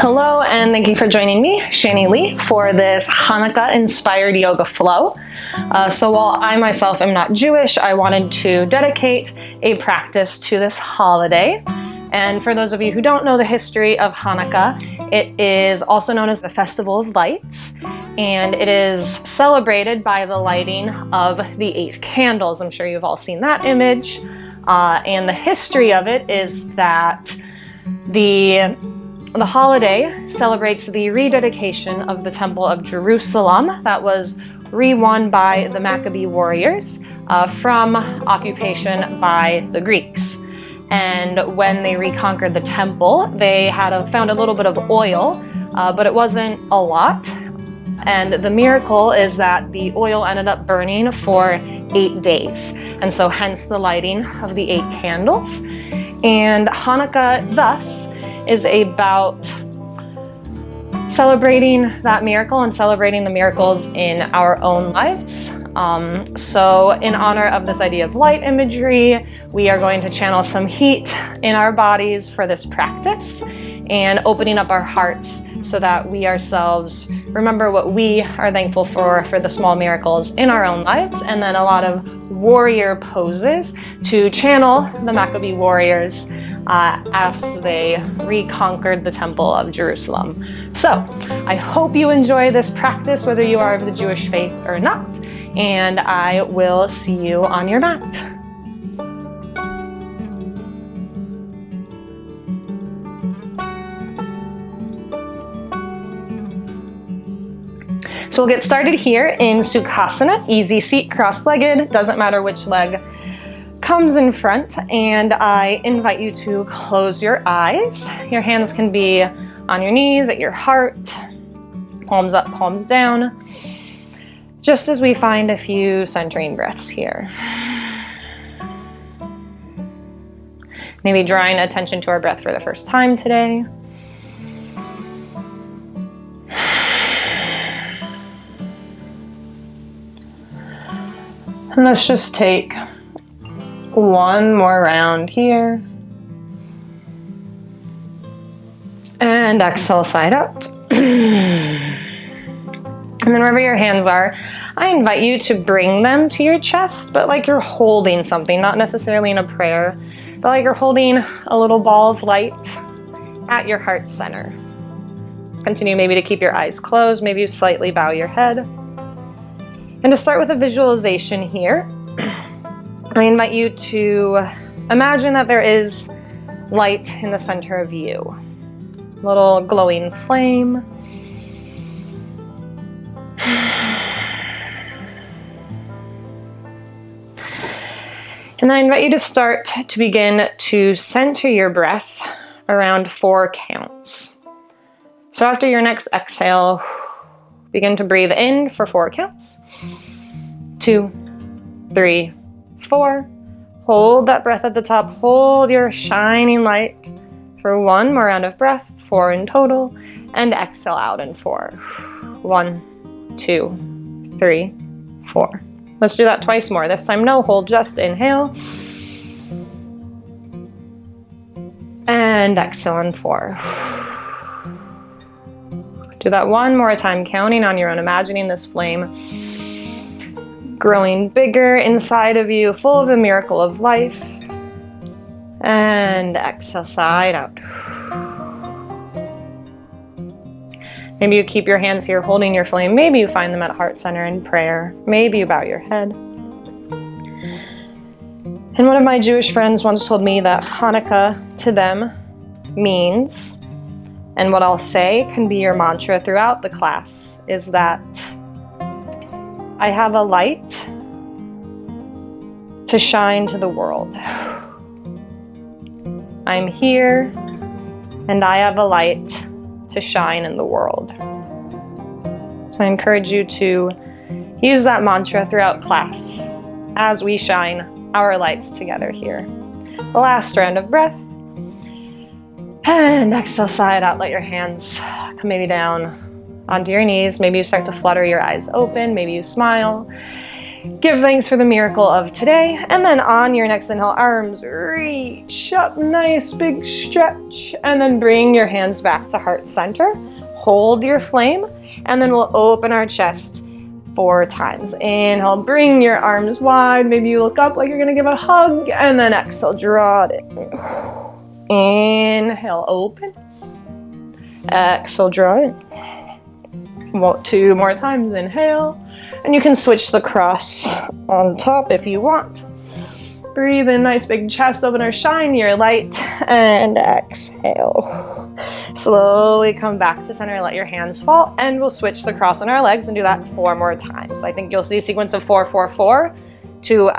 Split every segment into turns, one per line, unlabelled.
Hello, and thank you for joining me, Shanny Leigh, for this Hanukkah-inspired yoga flow. So while I myself am not Jewish, I wanted to dedicate a practice to this holiday. And for those of you who don't know the history of Hanukkah, it is also known as the Festival of Lights, and it is celebrated by the lighting of the 8 candles. I'm sure you've all seen that image. And the history of it is that the holiday celebrates the rededication of the Temple of Jerusalem that was re-won by the Maccabee warriors from occupation by the Greeks. And when they reconquered the temple, they found a little bit of oil, but it wasn't a lot. And the miracle is that the oil ended up burning for 8 days. And so hence the lighting of the 8 candles. And Hanukkah thus is about celebrating that miracle and celebrating the miracles in our own lives. So in honor of this idea of light imagery, we are going to channel some heat in our bodies for this practice and opening up our hearts so that we ourselves remember what we are thankful for the small miracles in our own lives, and then a lot of warrior poses to channel the Maccabee warriors as they reconquered the Temple of Jerusalem. So I hope you enjoy this practice, whether you are of the Jewish faith or not, and I will see you on your mat. So we'll get started here in Sukhasana, easy seat, cross-legged, doesn't matter which leg comes in front, and I invite you to close your eyes. Your hands can be on your knees, at your heart, palms up, palms down, just as we find a few centering breaths here. Maybe drawing attention to our breath for the first time today. And let's just take one more round here. And exhale, side out. And then wherever your hands are, I invite you to bring them to your chest, but like you're holding something, not necessarily in a prayer, but like you're holding a little ball of light at your heart center. Continue maybe to keep your eyes closed, maybe you slightly bow your head. And to start with a visualization here, I invite you to imagine that there is light in the center of you. A little glowing flame. And I invite you to start to begin to center your breath around 4 counts. So after your next exhale, begin to breathe in for 4 counts. 2, 3, 4. Hold that breath at the top. Hold your shining light for 1 more round of breath, 4 in total, and exhale out in 4. 1, 2, 3, 4. Let's do that twice more. This time no hold, just inhale. And exhale in 4. Do that one more time, counting on your own, imagining this flame growing bigger inside of you, full of the miracle of life. And exhale, side out. Maybe you keep your hands here holding your flame. Maybe you find them at heart center in prayer. Maybe you bow your head. And one of my Jewish friends once told me that Hanukkah to them means, and what I'll say can be your mantra throughout the class, is that I have a light to shine to the world. I'm here and I have a light to shine in the world. So I encourage you to use that mantra throughout class as we shine our lights together here. The last round of breath. And exhale, side out. Let your hands come maybe down onto your knees. Maybe you start to flutter your eyes open. Maybe you smile. Give thanks for the miracle of today, and then on your next inhale, arms reach up, nice big stretch, and then bring your hands back to heart center. Hold your flame, and then we'll open our chest 4 times. Inhale, bring your arms wide, maybe you look up like you're gonna give a hug, and then exhale, draw it in. Inhale, open. Exhale, draw in. 2 more times, inhale. And you can switch the cross on top if you want. Breathe in, nice big chest opener, shine your light, and exhale. Slowly come back to center, let your hands fall, and we'll switch the cross on our legs and do that 4 more times. I think you'll see a sequence of 4, 4, 4 to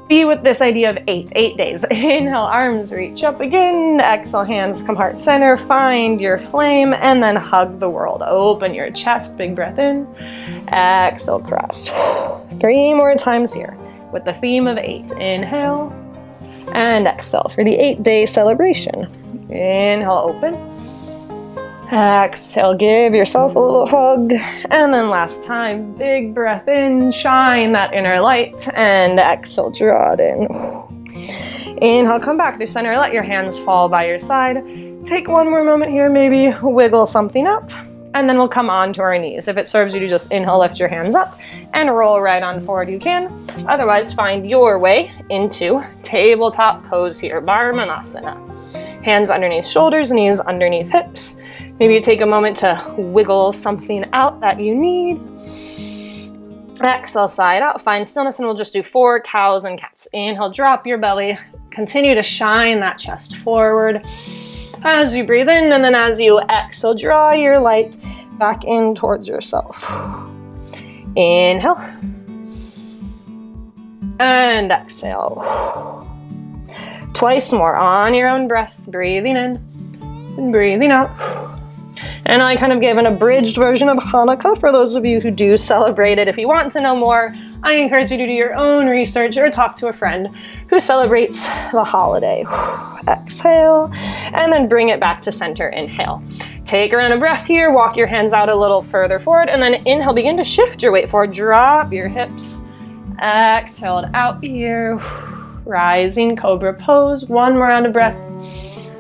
be with this idea of 8 days. Inhale, arms reach up again. Exhale, hands come heart center. Find your flame and then hug the world. Open your chest, big breath in. Exhale, cross. 3 more times here with the theme of 8. Inhale and exhale for the 8-day celebration. Inhale, open. Exhale, give yourself a little hug. And then last time, big breath in, shine that inner light, and exhale, draw it in. Inhale, come back through center, let your hands fall by your side. Take 1 more moment here, maybe wiggle something out, and then we'll come on to our knees. If it serves you to just inhale, lift your hands up, and roll right on forward, you can. Otherwise, find your way into tabletop pose here, Varmanasana. Hands underneath shoulders, knees underneath hips. Maybe you take a moment to wiggle something out that you need. Exhale, side out, find stillness, and we'll just do 4 cows and cats. Inhale, drop your belly. Continue to shine that chest forward as you breathe in, and then as you exhale, draw your light back in towards yourself. Inhale. And exhale. Twice more on your own breath, breathing in and breathing out. And I kind of gave an abridged version of Hanukkah for those of you who do celebrate it. If you want to know more, I encourage you to do your own research or talk to a friend who celebrates the holiday. Exhale, and then bring it back to center. Inhale. Take a round of breath here, walk your hands out a little further forward, and then inhale, begin to shift your weight forward, drop your hips. Exhale it out here. Rising cobra pose. 1 more round of breath.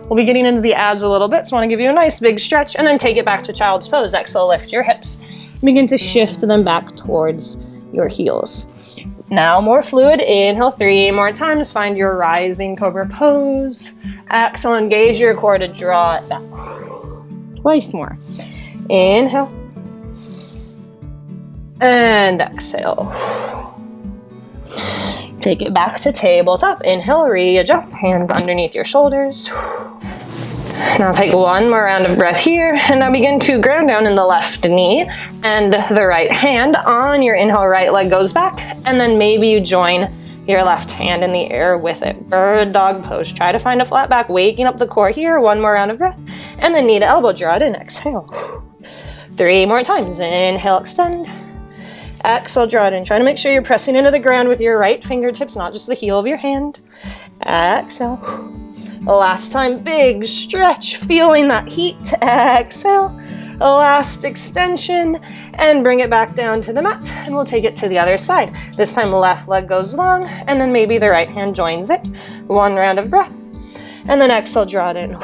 We'll be getting into the abs a little bit, so I want to give you a nice big stretch, and then take it back to child's pose. Exhale, lift your hips. Begin to shift them back towards your heels. Now more fluid. Inhale 3 more times. Find your rising cobra pose. Exhale, engage your core to draw it back. Twice more. Inhale. And exhale. Take it back to tabletop. Inhale, readjust, hands underneath your shoulders. Now take 1 more round of breath here, and now begin to ground down in the left knee and the right hand. On your inhale, right leg goes back, and then maybe you join your left hand in the air with it. Bird dog pose. Try to find a flat back, waking up the core here. 1 more round of breath, and then knee to elbow, draw it in. Exhale. 3 more times. Inhale, extend. Exhale, draw it in. Try to make sure you're pressing into the ground with your right fingertips, not just the heel of your hand. Exhale. Last time, big stretch, feeling that heat. Exhale. Last extension, and bring it back down to the mat, and we'll take it to the other side. This time, left leg goes long, and then maybe the right hand joins it. 1 round of breath, and then exhale, draw it in.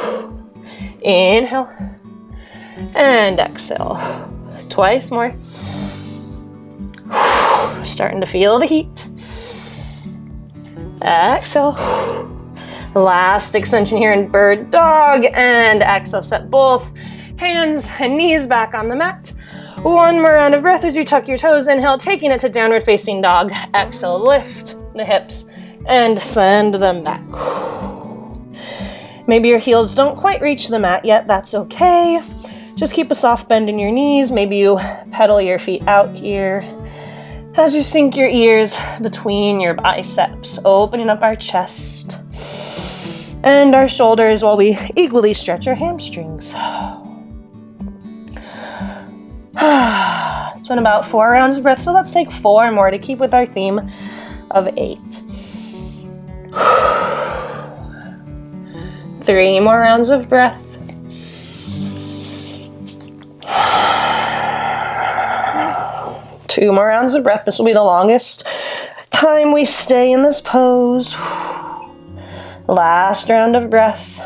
Inhale, and exhale. Twice more. Starting to feel the heat. Exhale. Last extension here in bird dog, and exhale, set both hands and knees back on the mat. 1 more round of breath as you tuck your toes. Inhale, taking it to downward facing dog. Exhale, lift the hips and send them back. Maybe your heels don't quite reach the mat yet, that's okay. Just keep a soft bend in your knees. Maybe you pedal your feet out here as you sink your ears between your biceps, opening up our chest and our shoulders while we equally stretch our hamstrings. It's been about 4 rounds of breath, so let's take 4 more to keep with our theme of 8. 3 more rounds of breath. 2 more rounds of breath. This will be the longest time we stay in this pose. Last round of breath.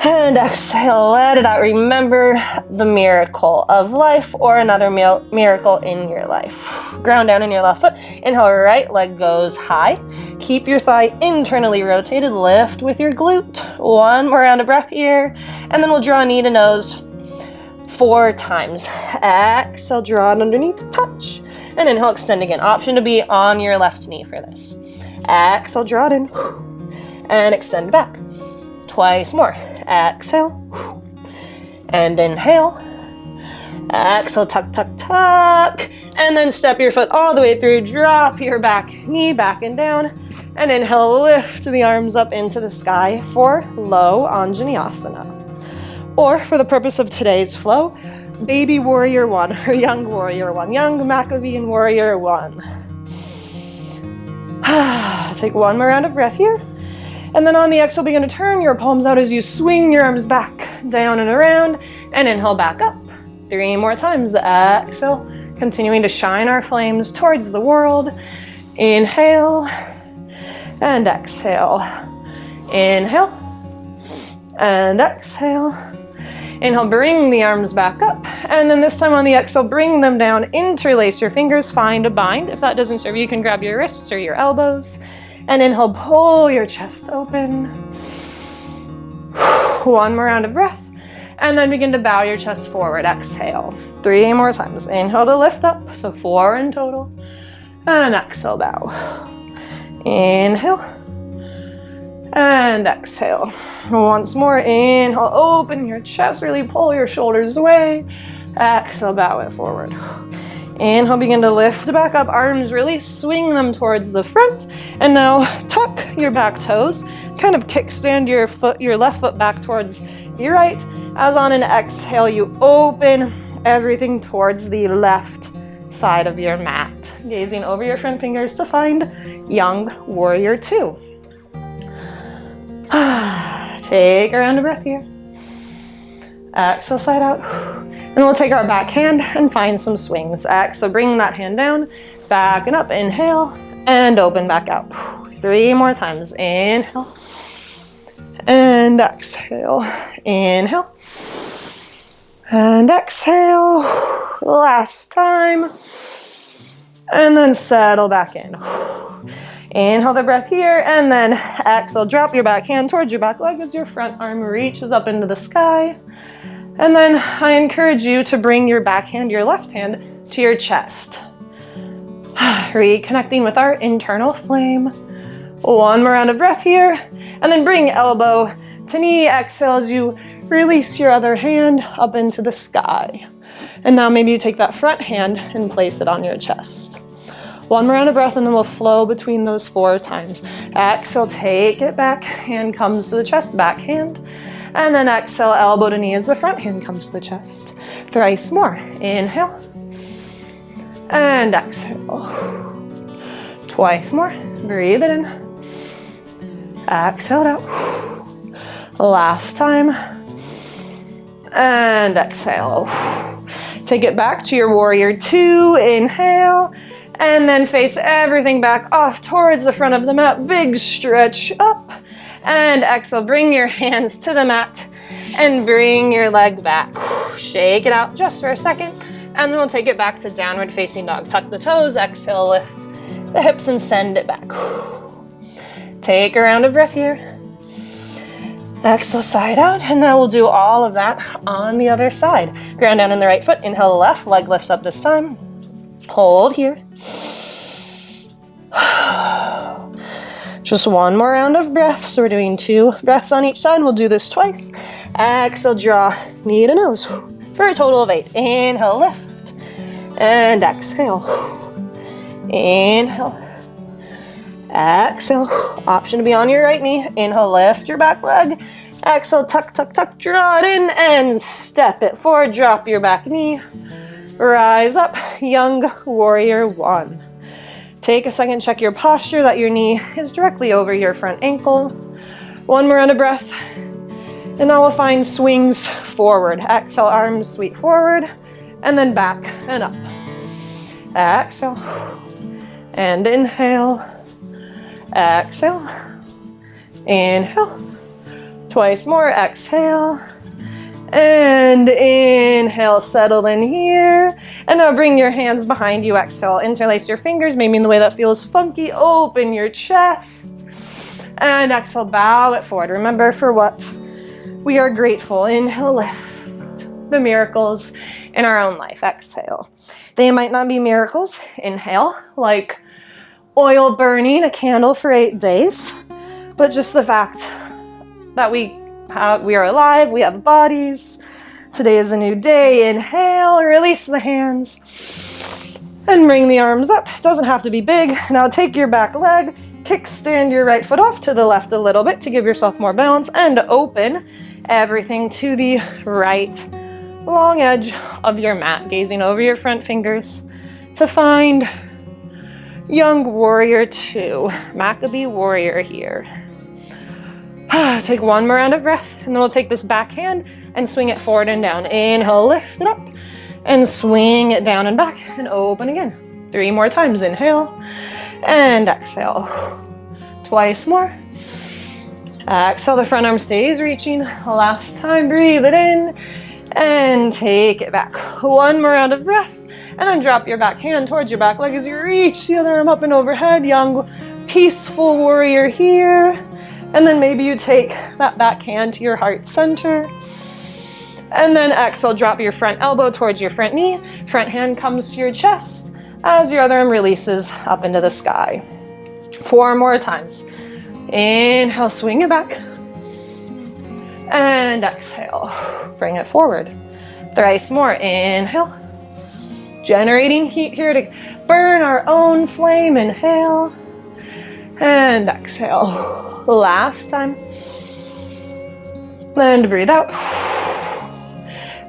And exhale, let it out. Remember the miracle of life or another miracle in your life. Ground down in your left foot. Inhale, right leg goes high. Keep your thigh internally rotated. Lift with your glute. 1 more round of breath here. And then we'll draw knee to nose 4 times. Exhale, draw it underneath, touch. And inhale, extend again. Option to be on your left knee for this. Exhale, draw it in. And extend back. Twice more. Exhale. And inhale. Exhale, tuck, tuck, tuck. And then step your foot all the way through. Drop your back knee back and down. And inhale, lift the arms up into the sky for low Anjaneyasana. Or for the purpose of today's flow, baby warrior 1 or young warrior 1, young Maccabean warrior 1. Take 1 more round of breath here. And then on the exhale, begin to turn your palms out as you swing your arms back, down and around, and inhale back up. 3 more times. Exhale, continuing to shine our flames towards the world. Inhale and exhale. Inhale and exhale. Inhale, bring the arms back up. And then this time on the exhale, bring them down. Interlace your fingers, find a bind. If that doesn't serve you, you can grab your wrists or your elbows. And inhale, pull your chest open. 1 more round of breath. And then begin to bow your chest forward. Exhale. 3 more times. Inhale to lift up. So 4 in total. And exhale, bow. Inhale. And exhale. Once more. Inhale, open your chest. Really pull your shoulders away. Exhale, bow it forward. Inhale, begin to lift back up, arms really swing them towards the front. And now tuck your back toes, kind of kickstand your left foot back towards your right. As on an exhale, you open everything towards the left side of your mat. Gazing over your front fingers to find young warrior 2. Take a round of breath here. Exhale, side out. And we'll take our back hand and find some swings. Exhale, bring that hand down, back and up. Inhale, and open back out. 3 more times. Inhale, and exhale. Inhale, and exhale. Last time. And then settle back in. Inhale the breath here, and then exhale, drop your back hand towards your back leg as your front arm reaches up into the sky. And then I encourage you to bring your back hand, your left hand, to your chest. Reconnecting with our internal flame. 1 more round of breath here, and then bring elbow to knee. Exhale as you release your other hand up into the sky. And now maybe you take that front hand and place it on your chest. 1 more round of breath, and then we'll flow between those 4 times. Exhale, take it back, hand comes to the chest, back hand. And then exhale, elbow to knee as the front hand comes to the chest. Thrice more. Inhale. And exhale. Twice more. Breathe it in. Exhale it out. Last time. And exhale. Take it back to your warrior 2. Inhale. And then face everything back off towards the front of the mat. Big stretch up. And exhale, bring your hands to the mat and bring your leg back. Shake it out just for a second. And then we'll take it back to downward facing dog. Tuck the toes, exhale, lift the hips and send it back. Take a round of breath here. Exhale, side out. And now we'll do all of that on the other side. Ground down in the right foot. Inhale the left, leg lifts up this time. Hold here. Just 1 more round of breath. So we're doing 2 breaths on each side. We'll do this twice. Exhale, draw knee to nose for a total of 8. Inhale, lift. And exhale. Inhale. Exhale. Option to be on your right knee. Inhale, lift your back leg. Exhale, tuck, tuck, tuck. Draw it in and step it forward. Drop your back knee. Rise up, young warrior 1. Take a second, check your posture, that your knee is directly over your front ankle. 1 more round of breath. And now we'll find swings forward. Exhale, arms sweep forward, and then back and up. exhale, and inhale, exhale, inhale, twice more, exhale, and inhale, settle in here, and now bring your hands behind you, exhale, interlace your fingers, maybe in the way that feels funky, open your chest, and exhale, bow it forward. Remember for what we are grateful. Inhale, lift the miracles in our own life, exhale. They might not be miracles, inhale, like oil burning a candle for 8 days, but just the fact that we are alive, we have bodies. Today is a new day. Inhale, release the hands, and bring the arms up. It doesn't have to be big. Now take your back leg, kickstand your right foot off to the left a little bit to give yourself more balance, and open everything to the right long edge of your mat, gazing over your front fingers to find Young Warrior 2, Maccabee Warrior here. Take one more round of breath, and then we'll take this back hand and swing it forward and down. Inhale, lift it up, and swing it down and back, and open again. 3 more times, inhale, and exhale. Twice more. Exhale, the front arm stays reaching. Last time, breathe it in, and take it back. One more round of breath, and then drop your back hand towards your back leg as you reach the other arm up and overhead. Young, peaceful warrior here. And then maybe you take that back hand to your heart center. And then exhale, drop your front elbow towards your front knee. Front hand comes to your chest as your other arm releases up into the sky. 4 more times. Inhale, swing it back. And exhale, bring it forward. Thrice more. Inhale. Generating heat here to burn our own flame. Inhale. And exhale. Last time. And breathe out.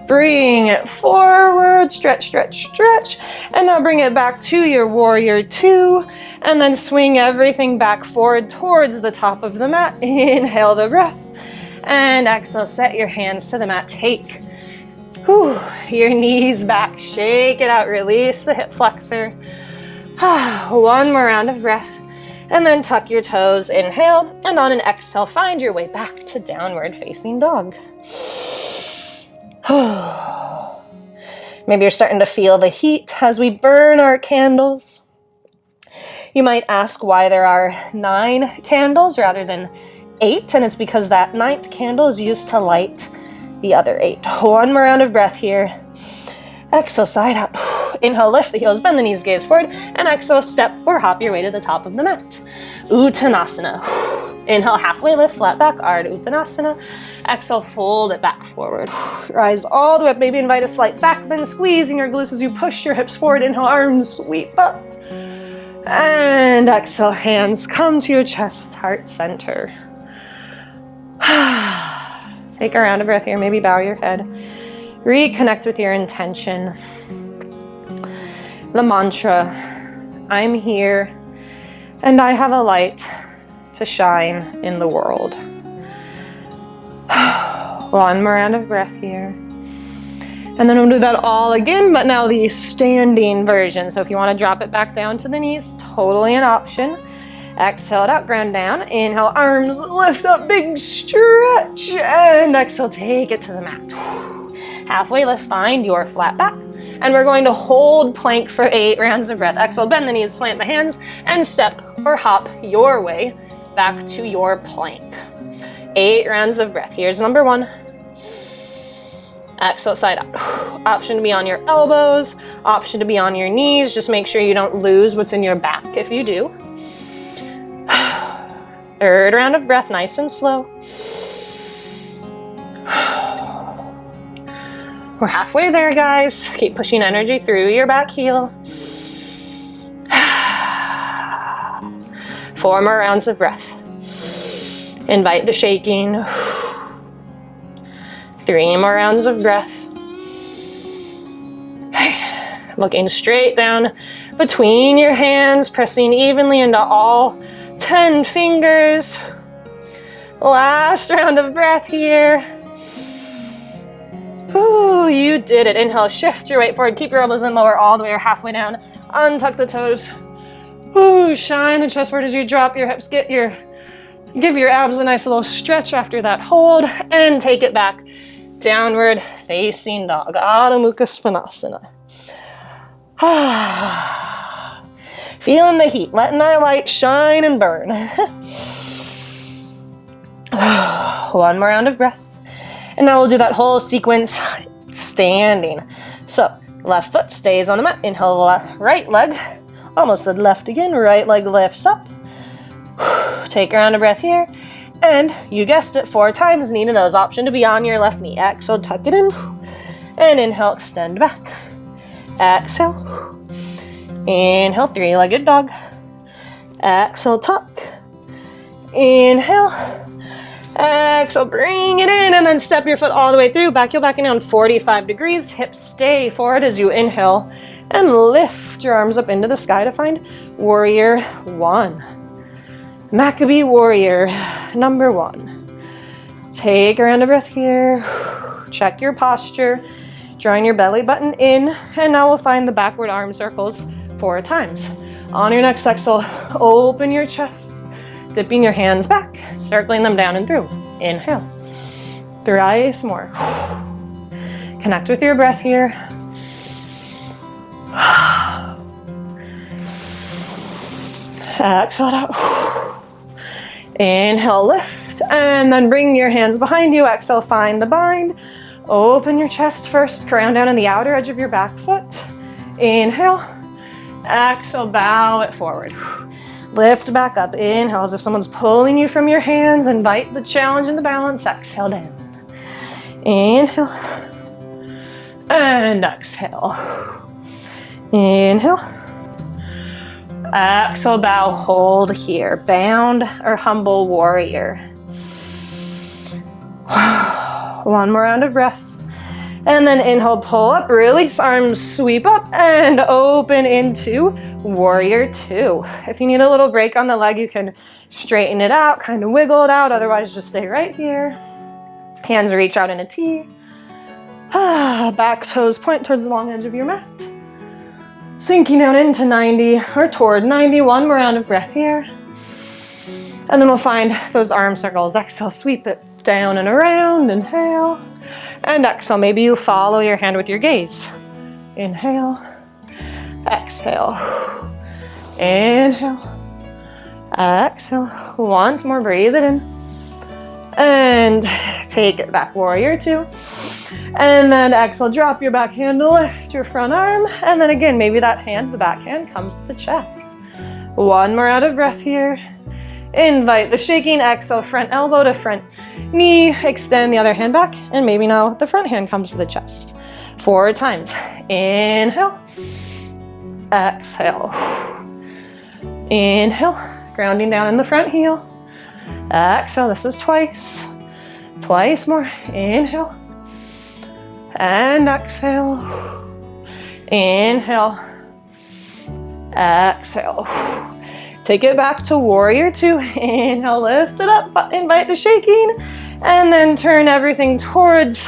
Bring it forward. Stretch, stretch, stretch. And now bring it back to your Warrior 2. And then swing everything back forward towards the top of the mat. Inhale the breath. And exhale, set your hands to the mat. Take your knees back. Shake it out. Release the hip flexor. One more round of breath. And then tuck your toes. Inhale. And on an exhale, find your way back to downward facing dog. Maybe you're starting to feel the heat as we burn our candles. You might ask why there are 9 candles rather than 8, and it's because that 9th candle is used to light the other 8. One more round of breath here. Exhale, side out. Inhale, lift the heels, bend the knees, gaze forward, and exhale, step or hop your way to the top of the mat. Uttanasana. Inhale, halfway lift, flat back, Ardha Uttanasana. Exhale, fold it back forward. Rise all the way up, maybe invite a slight back bend, squeezing your glutes as you push your hips forward. Inhale, arms sweep up. And exhale, hands come to your chest, heart center. Take a round of breath here, maybe bow your head. Reconnect with your intention. The mantra, I'm here and I have a light to shine in the world. One more round of breath here. And then we'll do that all again, but now the standing version. So if you want to drop it back down to the knees, totally an option. Exhale it out, ground down. Inhale, arms lift up, big stretch. And exhale, take it to the mat. Halfway lift, find your flat back. And we're going to hold plank for 8 rounds of breath. Exhale, bend the knees, plant the hands, and step or hop your way back to your plank. 8 rounds of breath. Here's number 1. Exhale, side out. Option to be on your elbows, option to be on your knees. Just make sure you don't lose what's in your back if you do. 3rd round of breath, nice and slow. We're halfway there, guys. Keep pushing energy through your back heel. 4 more rounds of breath. Invite the shaking. 3 more rounds of breath. Looking straight down between your hands, pressing evenly into all 10 fingers. Last round of breath here. Ooh, you did it. Inhale, shift your weight forward. Keep your elbows in lower all the way or halfway down. Untuck the toes. Ooh, shine the chest forward as you drop your hips. Give your abs a nice little stretch after that hold, and take it back. Downward facing dog, Adho Mukha Svanasana. Feeling the heat, letting our light shine and burn. One more round of breath. And now we'll do that whole sequence standing. So, left foot stays on the mat. Inhale, right leg. Almost said left again. Right leg lifts up. Take a round of breath here. And you guessed it, 4 times, knee to nose. Option to be on your left knee. Exhale, tuck it in. And inhale, extend back. Exhale. Inhale, 3-legged dog. Exhale, tuck. Inhale. Exhale, bring it in, and then step your foot all the way through. Back heel back and down 45 degrees. Hips stay forward as you inhale. And lift your arms up into the sky to find warrior 1. Maccabee warrior number 1. Take a round of breath here. Check your posture. Drawing your belly button in. And now we'll find the backward arm circles 4 times. On your next exhale, open your chest. Dipping your hands back. Circling them down and through. Inhale. Thrice more. Connect with your breath here. Exhale out. Inhale, lift, and then bring your hands behind you. Exhale, find the bind. Open your chest first. Ground down on the outer edge of your back foot. Inhale. Exhale, bow it forward. Lift back up. Inhale as if someone's pulling you from your hands. Invite the challenge and the balance. Exhale down. Inhale. And exhale. Inhale. Exhale, bow, hold here. Bound or humble warrior. One more round of breath. And then inhale, pull up, release, arms sweep up and open into warrior 2. If you need a little break on the leg, you can straighten it out, kind of wiggle it out. Otherwise, just stay right here. Hands reach out in a T. Back toes point towards the long edge of your mat. Sinking down into 90 or toward 90. One more round of breath here. And then we'll find those arm circles. Exhale, sweep it down and around. Inhale. And exhale. Maybe you follow your hand with your gaze. Inhale. Exhale. Inhale. Exhale. Once more, breathe it in. And take it back, warrior 2. And then exhale, drop your back hand to lift your front arm. And then again, maybe that hand, the back hand, comes to the chest. One more out of breath here. Invite the shaking. Exhale, front elbow to front knee. Extend the other hand back. And maybe now the front hand comes to the chest. 4 times. Inhale. Exhale. Inhale. Grounding down in the front heel. Exhale. This is twice. Twice more. Inhale. And exhale. Inhale. Exhale. Take it back to warrior 2. Inhale, lift it up, invite the shaking, and then turn everything towards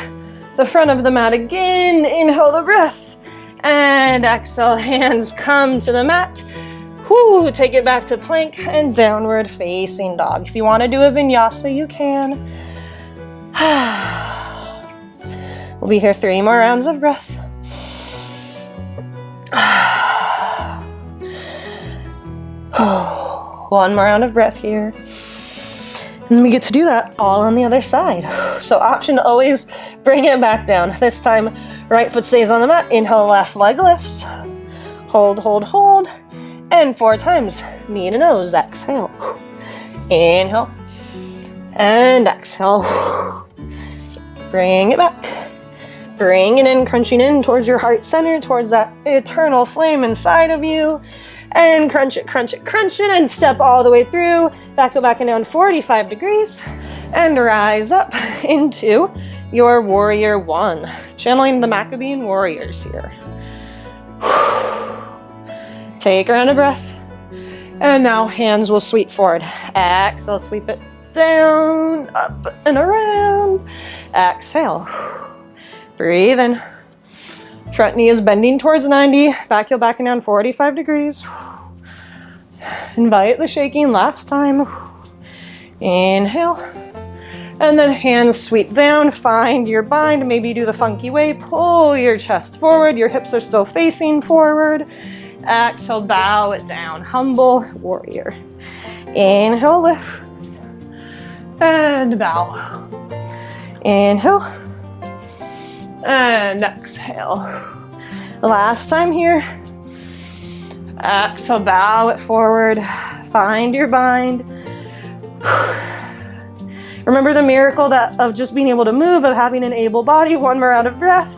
the front of the mat again. Inhale the breath, and exhale, hands come to the mat. Whew, take it back to plank and downward facing dog. If you want to do a vinyasa, you can. We'll be here 3 more rounds of breath. One more round of breath here. And then we get to do that all on the other side. So option to always bring it back down. This time, right foot stays on the mat. Inhale, left leg lifts. Hold, hold, hold. And 4 times, knee to nose. Exhale. Inhale. And exhale. Bring it back. Bring it in, crunching in towards your heart center, towards that eternal flame inside of you. And crunch it, crunch it, crunch it, and step all the way through. Back, go back and down 45 degrees. And rise up into your warrior 1. Channeling the Maccabean warriors here. Take a round of breath. And now hands will sweep forward. Exhale, sweep it down, up and around. Exhale. Breathe in. Front knee is bending towards 90. Back heel backing down 45 degrees. Invite the shaking last time. Inhale. And then hands sweep down, find your bind, maybe do the funky way, pull your chest forward, your hips are still facing forward. Exhale, bow it down, humble warrior. Inhale, lift, and bow. Inhale, and exhale. Last time here. Exhale, bow it forward, find your bind. Remember the miracle of just being able to move, of having an able body. One more round of breath.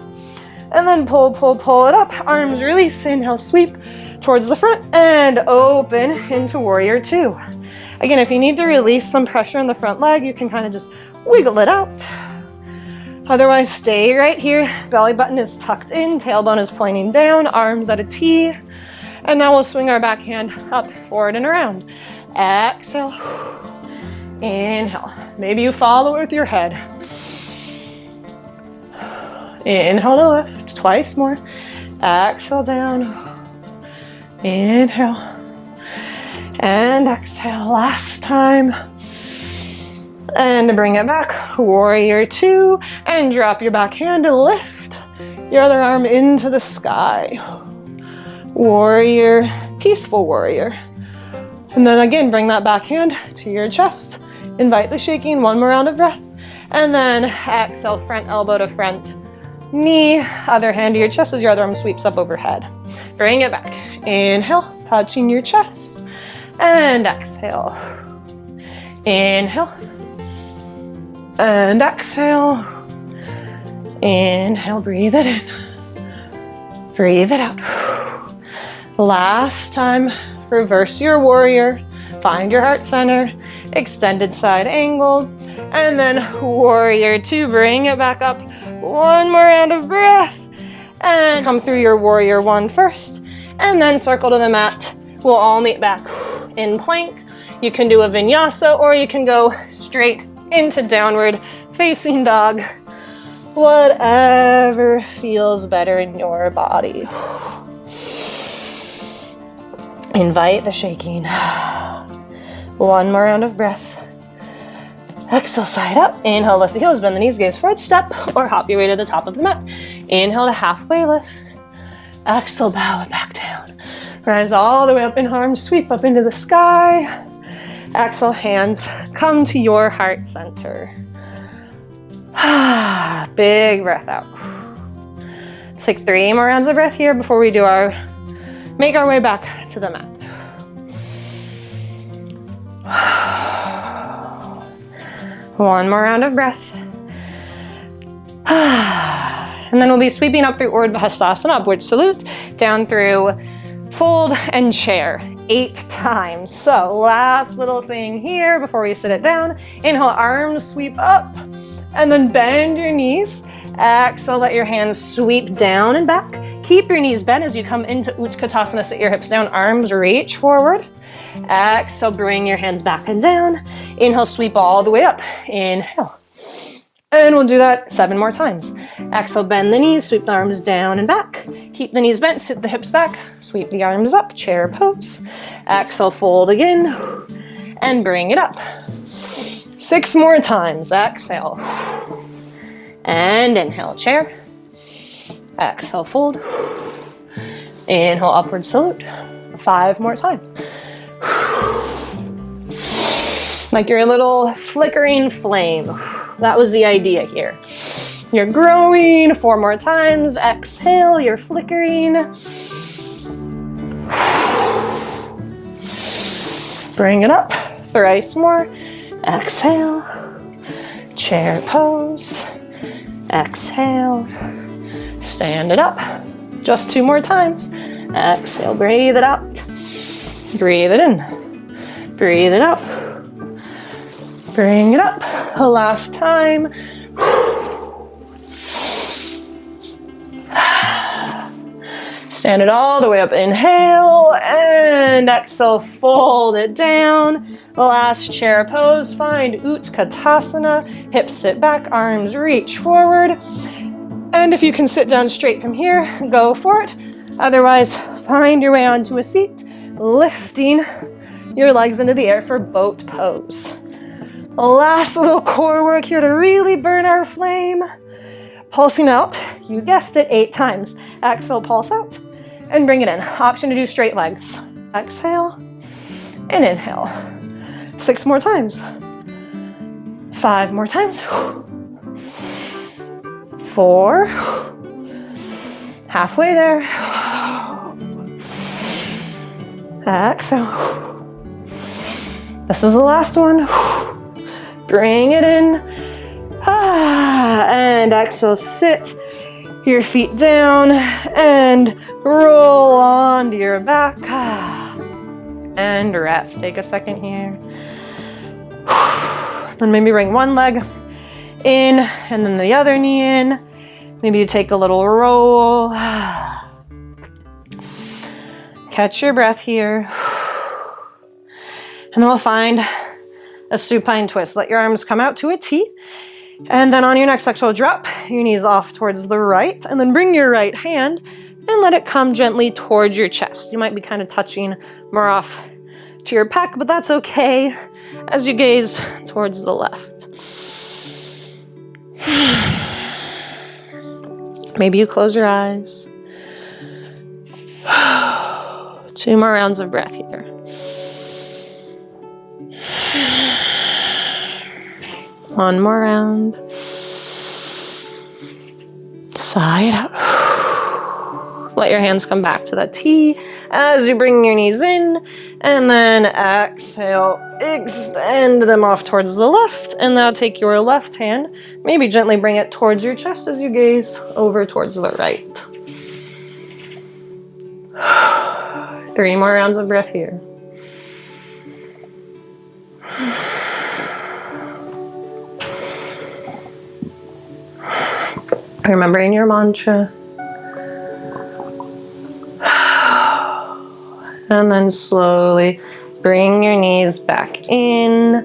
And then pull, pull, pull it up. Arms release. Inhale, sweep towards the front and open into warrior two. Again, if you need to release some pressure in the front leg, you can kind of just wiggle it out. Otherwise, stay right here. Belly button is tucked in. Tailbone is pointing down. Arms at a T. And now we'll swing our backhand up, forward, and around. Exhale. Inhale. Maybe you follow with your head. Inhale to lift. Twice more. Exhale down. Inhale. And exhale. Last time. And bring it back. Warrior two. And drop your backhand and lift your other arm into the sky. Warrior. Peaceful warrior. And then again, bring that backhand to your chest. Invite the shaking, one more round of breath. And then exhale, front elbow to front knee. Other hand to your chest as your other arm sweeps up overhead. Bring it back. Inhale, touching your chest. And exhale. Inhale. And exhale. Inhale, breathe it in. Breathe it out. Last time, reverse your warrior. Find your heart center, extended side angle, and then warrior two, bring it back up. One more round of breath, and come through your warrior one first, and then circle to the mat. We'll all meet back in plank. You can do a vinyasa, or you can go straight into downward facing dog. Whatever feels better in your body. Invite the shaking. One more round of breath. Exhale, side up. Inhale, lift the heels, bend the knees, gaze forward, step, or hop your way to the top of the mat. Inhale to halfway lift. Exhale, bow it back down. Rise all the way up in arms, sweep up into the sky. Exhale, hands come to your heart center. Big breath out. Let's take 3 more rounds of breath here before we make our way back to the mat. One more round of breath. And then we'll be sweeping up through Urdhva Hastasana, upward salute, down through fold and chair 8 times. So last little thing here before we sit it down. Inhale, arms sweep up, and then bend your knees. Exhale, let your hands sweep down and back. Keep your knees bent as you come into Utkatasana. Sit your hips down, arms reach forward. Exhale, bring your hands back and down. Inhale, sweep all the way up. Inhale. And we'll do that 7 more times. Exhale, bend the knees, sweep the arms down and back. Keep the knees bent, sit the hips back, sweep the arms up, chair pose. Exhale, fold again, and bring it up. 6 more times. Exhale. And inhale, chair. Exhale, fold. Inhale, upward salute. 5 more times. Like your little flickering flame. That was the idea here. You're growing. 4 more times. Exhale, you're flickering. Bring it up. Thrice more. Exhale. Chair pose. Exhale. Stand it up. Just 2 more times. Exhale, breathe it out. Breathe it in. Breathe it out. Bring it up. Last time. Stand it all the way up. Inhale and exhale. Fold it down. Last chair pose. Find Utkatasana. Hips sit back. Arms reach forward. And if you can sit down straight from here, go for it. Otherwise, find your way onto a seat, lifting your legs into the air for boat pose. Last little core work here to really burn our flame. Pulsing out, you guessed it, 8 times. Exhale, pulse out, and bring it in. Option to do straight legs. Exhale, and inhale. 6 more times. 5 more times. 4. Halfway there. Exhale. This is the last one. Bring it in. And exhale, sit your feet down and roll onto your back. And rest. Take a second here. Then maybe bring one leg in and then the other knee in. Maybe you take a little roll. Catch your breath here. And then we'll find a supine twist. Let your arms come out to a T. And then on your next exhale, drop your knees off towards the right. And then bring your right hand and let it come gently towards your chest. You might be kind of touching more off to your pec, but that's okay as you gaze towards the left. Maybe you close your eyes. 2 more rounds of breath here. One more round. Side out. Let your hands come back to that T as you bring your knees in. And then exhale, extend them off towards the left. And now take your left hand, maybe gently bring it towards your chest as you gaze over towards the right. 3 more rounds of breath here. Remembering your mantra. And then slowly bring your knees back in.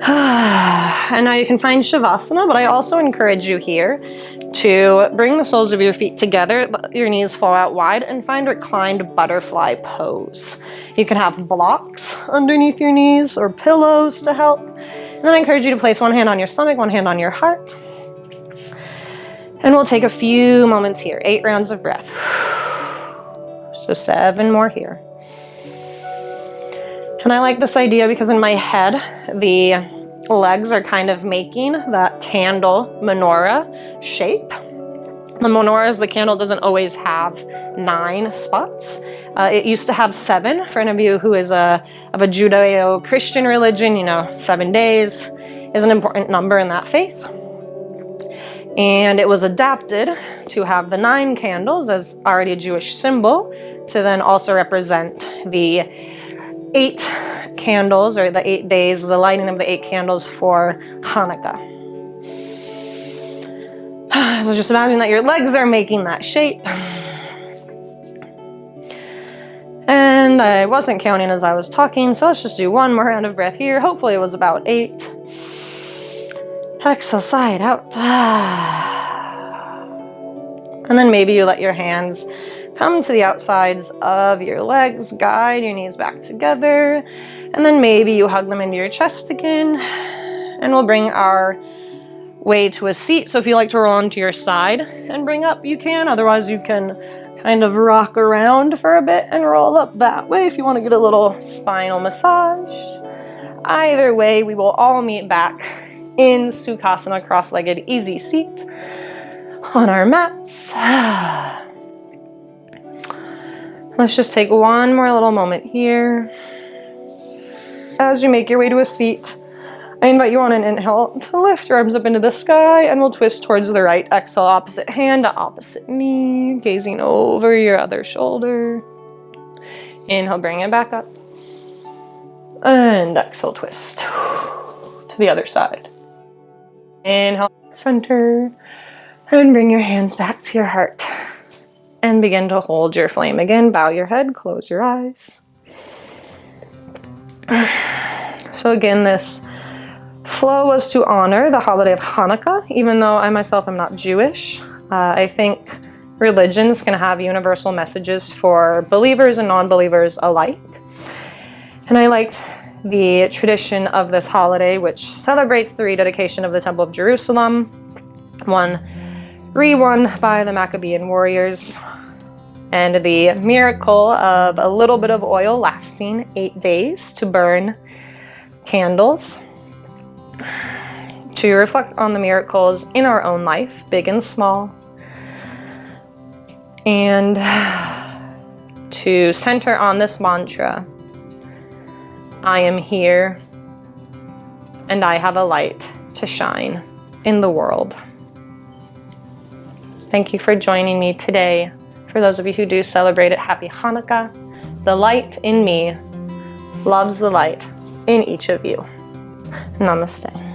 And now you can find Shavasana, but I also encourage you here to bring the soles of your feet together, let your knees fall out wide, and find reclined butterfly pose. You can have blocks underneath your knees or pillows to help. And then I encourage you to place one hand on your stomach, one hand on your heart. And we'll take a few moments here, 8 rounds of breath. So 7 more here. And I like this idea because in my head, the legs are kind of making that candle menorah shape. The menorah, as the candle, doesn't always have 9 spots. It used to have 7. For any of you who is of a Judeo-Christian religion, 7 days is an important number in that faith. And it was adapted to have the 9 candles as already a Jewish symbol to then also represent the 8 candles, or the 8 days, the lighting of the 8 candles for Hanukkah. So just imagine that your legs are making that shape. And I wasn't counting as I was talking, so let's just do one more round of breath here. Hopefully it was about 8. Exhale, side out. And then maybe you let your hands come to the outsides of your legs, guide your knees back together, and then maybe you hug them into your chest again. And we'll bring our way to a seat. So if you like to roll onto your side and bring up, you can. Otherwise, you can kind of rock around for a bit and roll up that way if you want to get a little spinal massage. Either way, we will all meet back in Sukhasana, cross-legged easy seat on our mats. Let's just take one more little moment here. As you make your way to a seat, I invite you on an inhale to lift your arms up into the sky, and we'll twist towards the right. Exhale, opposite hand to opposite knee, gazing over your other shoulder. Inhale, bring it back up. And exhale, twist to the other side. Inhale, center, and bring your hands back to your heart. And begin to hold your flame again. Bow your head, close your eyes. So again, this flow was to honor the holiday of Hanukkah, even though I myself am not Jewish. I think religions can have universal messages for believers and non-believers alike. And I liked the tradition of this holiday, which celebrates the rededication of the Temple of Jerusalem, one re-won by the Maccabean warriors, and the miracle of a little bit of oil lasting 8 days to burn candles, to reflect on the miracles in our own life, big and small, and to center on this mantra: I am here and I have a light to shine in the world. Thank you for joining me today. For those of you who do celebrate it, happy Hanukkah. The light in me loves the light in each of you. Namaste.